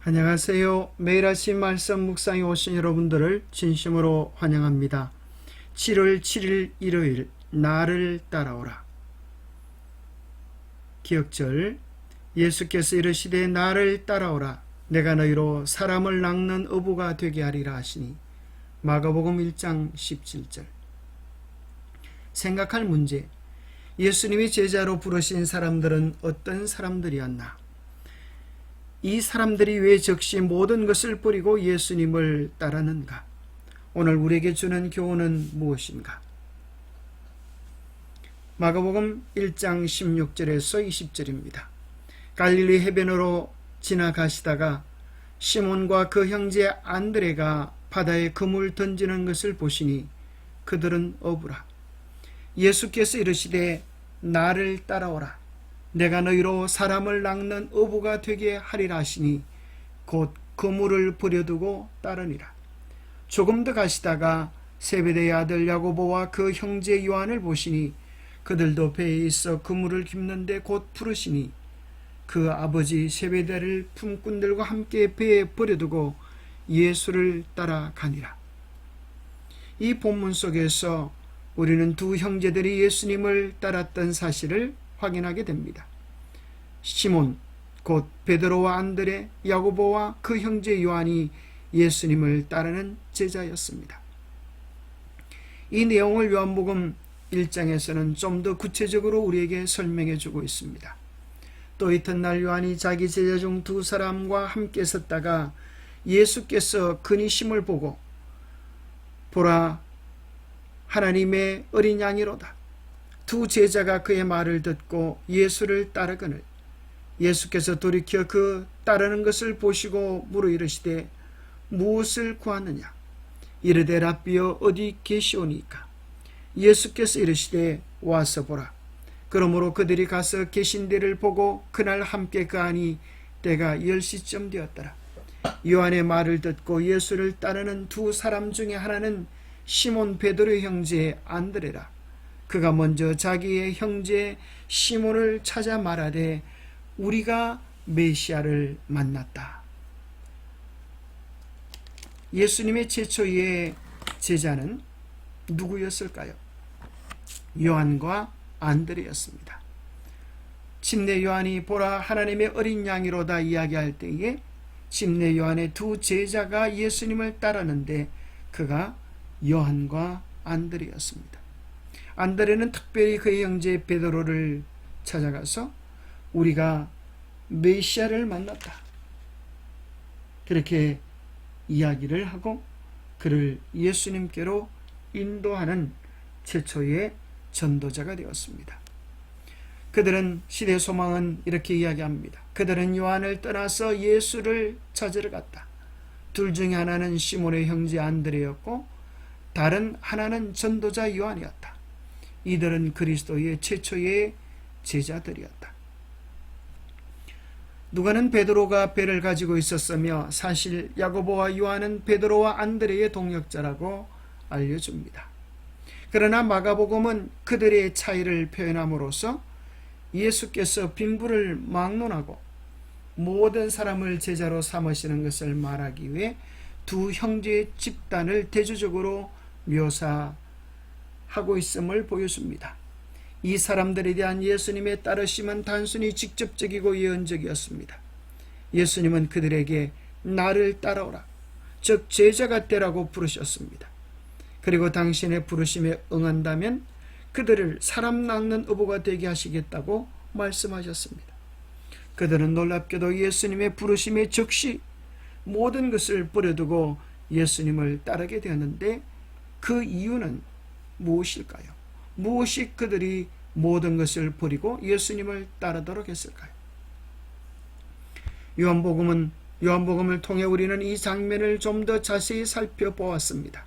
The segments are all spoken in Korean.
안녕하세요. 매일 아침 말씀 묵상에 오신 여러분들을 진심으로 환영합니다. 7월 7일 일요일 나를 따라오라. 기억절 예수께서 이르시되 나를 따라오라 내가 너희로 사람을 낚는 어부가 되게 하리라 하시니 마가복음 1장 17절. 생각할 문제, 예수님이 제자로 부르신 사람들은 어떤 사람들이었나? 이 사람들이 왜 즉시 모든 것을 버리고 예수님을 따르는가? 오늘 우리에게 주는 교훈은 무엇인가? 마가복음 1장 16절에서 20절입니다. 갈릴리 해변으로 지나가시다가 시몬과 그 형제 안드레가 바다에 그물 던지는 것을 보시니 그들은 어부라. 예수께서 이르시되 나를 따라오라. 내가 너희로 사람을 낚는 어부가 되게 하리라 하시니 곧 그물을 버려두고 따르니라. 조금 더 가시다가 세베대의 아들 야고보와 그 형제 요한을 보시니 그들도 배에 있어 그물을 깁는데 곧 부르시니 그 아버지 세베대를 품꾼들과 함께 배에 버려두고 예수를 따라가니라. 이 본문 속에서 우리는 두 형제들이 예수님을 따랐던 사실을 확인하게 됩니다. 시몬 곧 베드로와 안드레, 야고보와 그 형제 요한이 예수님을 따르는 제자였습니다. 이 내용을 요한복음 1장에서는 좀 더 구체적으로 우리에게 설명해 주고 있습니다. 또 이튿날 요한이 자기 제자 중 두 사람과 함께 섰다가 예수께서 근이심을 보고 보라 하나님의 어린 양이로다. 두 제자가 그의 말을 듣고 예수를 따르거늘 예수께서 돌이켜 그 따르는 것을 보시고 물어 이르시되 무엇을 구하느냐? 이르되 랍비여 어디 계시오니까? 예수께서 이르시되 와서 보라. 그러므로 그들이 가서 계신 데를 보고 그날 함께 가니 때가 10시쯤 되었더라. 요한의 말을 듣고 예수를 따르는 두 사람 중에 하나는 시몬 베드로의 형제 안드레라. 그가 먼저 자기의 형제 시몬을 찾아 말하되 우리가 메시아를 만났다. 예수님의 최초의 제자는 누구였을까요? 요한과 안드레였습니다. 침례 요한이 보라 하나님의 어린 양이로다 이야기할 때에 침례 요한의 두 제자가 예수님을 따르는데 그가 요한과 안드레였습니다. 안드레는 특별히 그의 형제 베드로를 찾아가서 우리가 메시아를 만났다. 그렇게 이야기를 하고 그를 예수님께로 인도하는 최초의 전도자가 되었습니다. 그들은 시대 소망은 이렇게 이야기합니다. 그들은 요한을 떠나서 예수를 찾으러 갔다. 둘 중에 하나는 시몬의 형제 안드레였고 다른 하나는 전도자 요한이었다. 이들은 그리스도의 최초의 제자들이었다. 누가는 베드로가 배를 가지고 있었으며 사실 야고보와 요한은 베드로와 안드레의 동역자라고 알려줍니다. 그러나 마가복음은 그들의 차이를 표현함으로써 예수께서 빈부를 막론하고 모든 사람을 제자로 삼으시는 것을 말하기 위해 두 형제의 집단을 대조적으로 묘사하고 있음을 보여줍니다. 이 사람들에 대한 예수님의 따르심은 단순히 직접적이고 예언적이었습니다. 예수님은 그들에게 나를 따라오라, 즉 제자가 되라고 부르셨습니다. 그리고 당신의 부르심에 응한다면 그들을 사람 낚는 어부가 되게 하시겠다고 말씀하셨습니다. 그들은 놀랍게도 예수님의 부르심에 즉시 모든 것을 버려두고 예수님을 따르게 되었는데 그 이유는 무엇일까요? 무엇이 그들이 모든 것을 버리고 예수님을 따르도록 했을까요? 요한복음을 통해 우리는 이 장면을 좀 더 자세히 살펴보았습니다.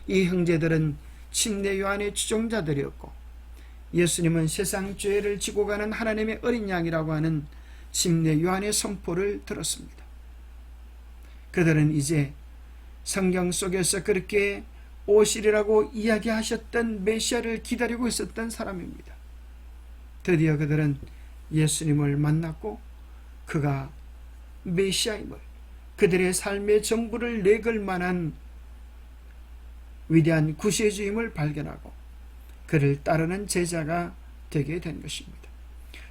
이 형제들은 침례 요한의 추종자들이었고 예수님은 세상 죄를 지고 가는 하나님의 어린 양이라고 하는 침례 요한의 선포를 들었습니다. 그들은 이제 성경 속에서 그렇게 오시리라고 이야기하셨던 메시아를 기다리고 있었던 사람입니다. 드디어 그들은 예수님을 만났고 그가 메시아임을, 그들의 삶의 전부를 내걸 만한 위대한 구세주임을 발견하고 그를 따르는 제자가 되게 된 것입니다.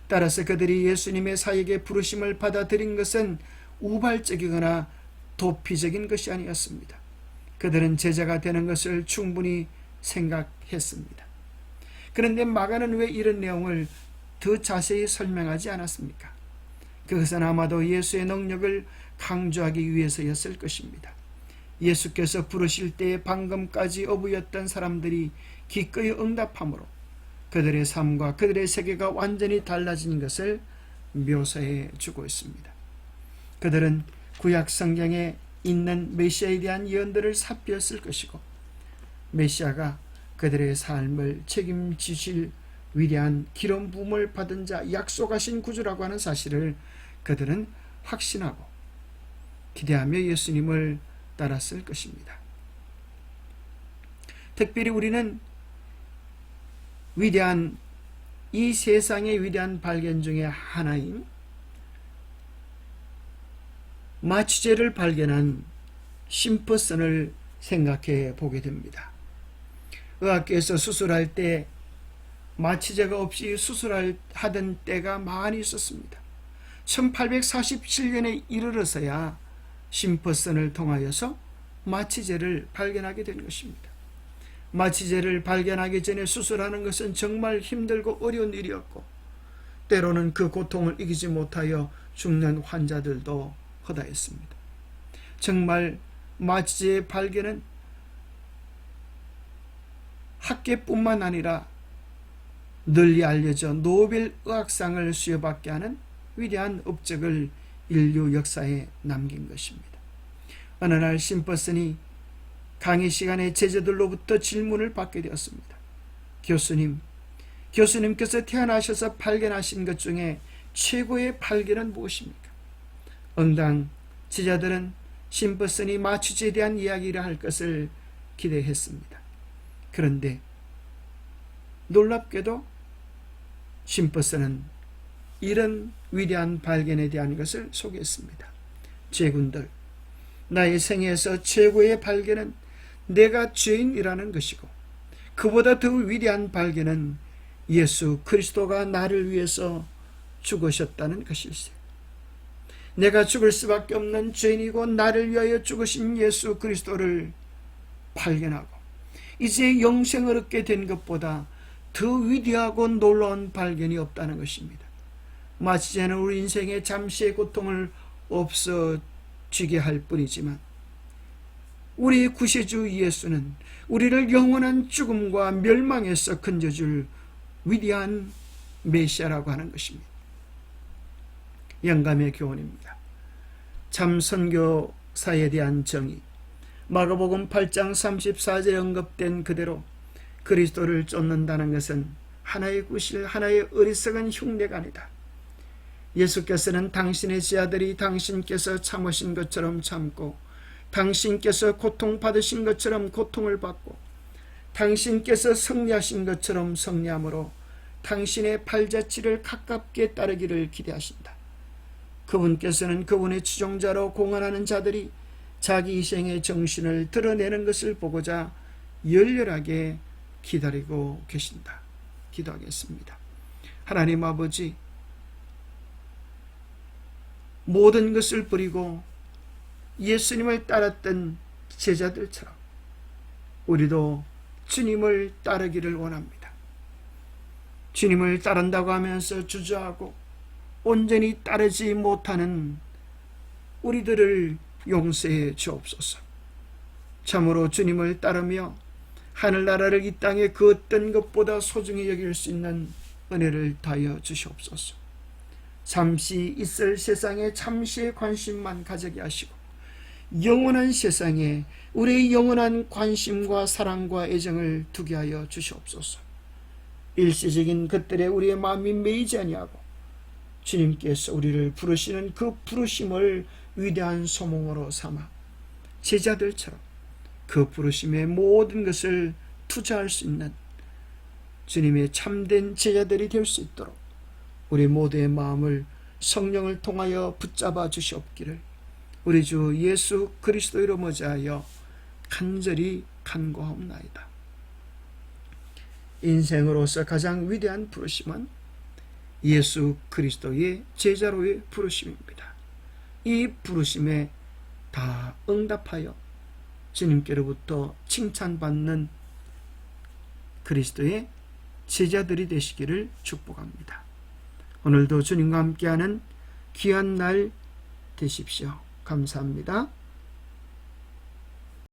따라서 그들이 예수님의 사역의 부르심을 받아들인 것은 우발적이거나 도피적인 것이 아니었습니다. 그들은 제자가 되는 것을 충분히 생각했습니다. 그런데 마가는 왜 이런 내용을 더 자세히 설명하지 않았습니까? 그것은 아마도 예수의 능력을 강조하기 위해서였을 것입니다. 예수께서 부르실 때에 방금까지 어부였던 사람들이 기꺼이 응답함으로 그들의 삶과 그들의 세계가 완전히 달라진 것을 묘사해 주고 있습니다. 그들은 구약 성경에 있는 메시아에 대한 예언들을 삽비었을 것이고 메시아가 그들의 삶을 책임지실 위대한 기름 부음을 받은 자, 약속하신 구주라고 하는 사실을 그들은 확신하고 기대하며 예수님을 따랐을 것입니다. 특별히 우리는 이 세상의 위대한 발견 중에 하나인 마취제를 발견한 심퍼슨을 생각해 보게 됩니다. 의학계에서 수술할 때 마취제가 없이 수술하던 때가 많이 있었습니다. 1847년에 이르러서야 심퍼슨을 통하여서 마취제를 발견하게 된 것입니다. 마취제를 발견하기 전에 수술하는 것은 정말 힘들고 어려운 일이었고 때로는 그 고통을 이기지 못하여 죽는 환자들도 허다했습니다. 정말 마취제의 발견은 학계뿐만 아니라 널리 알려져 노벨 의학상을 수여받게 하는 위대한 업적을 인류 역사에 남긴 것입니다. 어느 날 심퍼슨이 강의 시간에 제자들로부터 질문을 받게 되었습니다. 교수님께서 태어나셔서 발견하신 것 중에 최고의 발견은 무엇입니까? 응당 제자들은 심퍼슨이 마취제에 대한 이야기를 할 것을 기대했습니다. 그런데 놀랍게도 심퍼슨은 이런 위대한 발견에 대한 것을 소개했습니다. 제군들, 나의 생애에서 최고의 발견은 내가 죄인이라는 것이고 그보다 더 위대한 발견은 예수 그리스도가 나를 위해서 죽으셨다는 것일세. 내가 죽을 수밖에 없는 죄인이고 나를 위하여 죽으신 예수 그리스도를 발견하고 이제 영생을 얻게 된 것보다 더 위대하고 놀라운 발견이 없다는 것입니다. 마취제는 우리 인생의 잠시의 고통을 없어지게 할 뿐이지만 우리 구세주 예수는 우리를 영원한 죽음과 멸망에서 건져줄 위대한 메시아라고 하는 것입니다. 영감의 교훈입니다. 참 선교사에 대한 정의, 마가복음 8장 34절에 언급된 그대로 그리스도를 쫓는다는 것은 하나의 구실, 하나의 어리석은 흉내가 아니다. 예수께서는 당신의 제자들이 당신께서 참으신 것처럼 참고 당신께서 고통받으신 것처럼 고통을 받고 당신께서 승리하신 것처럼 승리함으로 당신의 발자취를 가깝게 따르기를 기대하신다. 그분께서는 그분의 추종자로 공언하는 자들이 자기 희생의 정신을 드러내는 것을 보고자 열렬하게 기다리고 계신다. 기도하겠습니다. 하나님 아버지, 모든 것을 버리고 예수님을 따랐던 제자들처럼 우리도 주님을 따르기를 원합니다. 주님을 따른다고 하면서 주저하고 온전히 따르지 못하는 우리들을 용서해 주옵소서. 참으로 주님을 따르며 하늘나라를 이 땅에 그 어떤 것보다 소중히 여길 수 있는 은혜를 다하여 주시옵소서. 잠시 있을 세상에 잠시의 관심만 가지게 하시고 영원한 세상에 우리의 영원한 관심과 사랑과 애정을 두게 하여 주시옵소서. 일시적인 것들에 우리의 마음이 매이지 아니하고 주님께서 우리를 부르시는 그 부르심을 위대한 소몽으로 삼아 제자들처럼 그 부르심의 모든 것을 투자할 수 있는 주님의 참된 제자들이 될 수 있도록 우리 모두의 마음을 성령을 통하여 붙잡아 주시옵기를 우리 주 예수 그리스도로 모자하여 간절히 간구하옵나이다. 인생으로서 가장 위대한 부르심은 예수 그리스도의 제자로의 부르심입니다. 이 부르심에 다 응답하여 주님께로부터 칭찬받는 그리스도의 제자들이 되시기를 축복합니다. 오늘도 주님과 함께하는 귀한 날 되십시오. 감사합니다.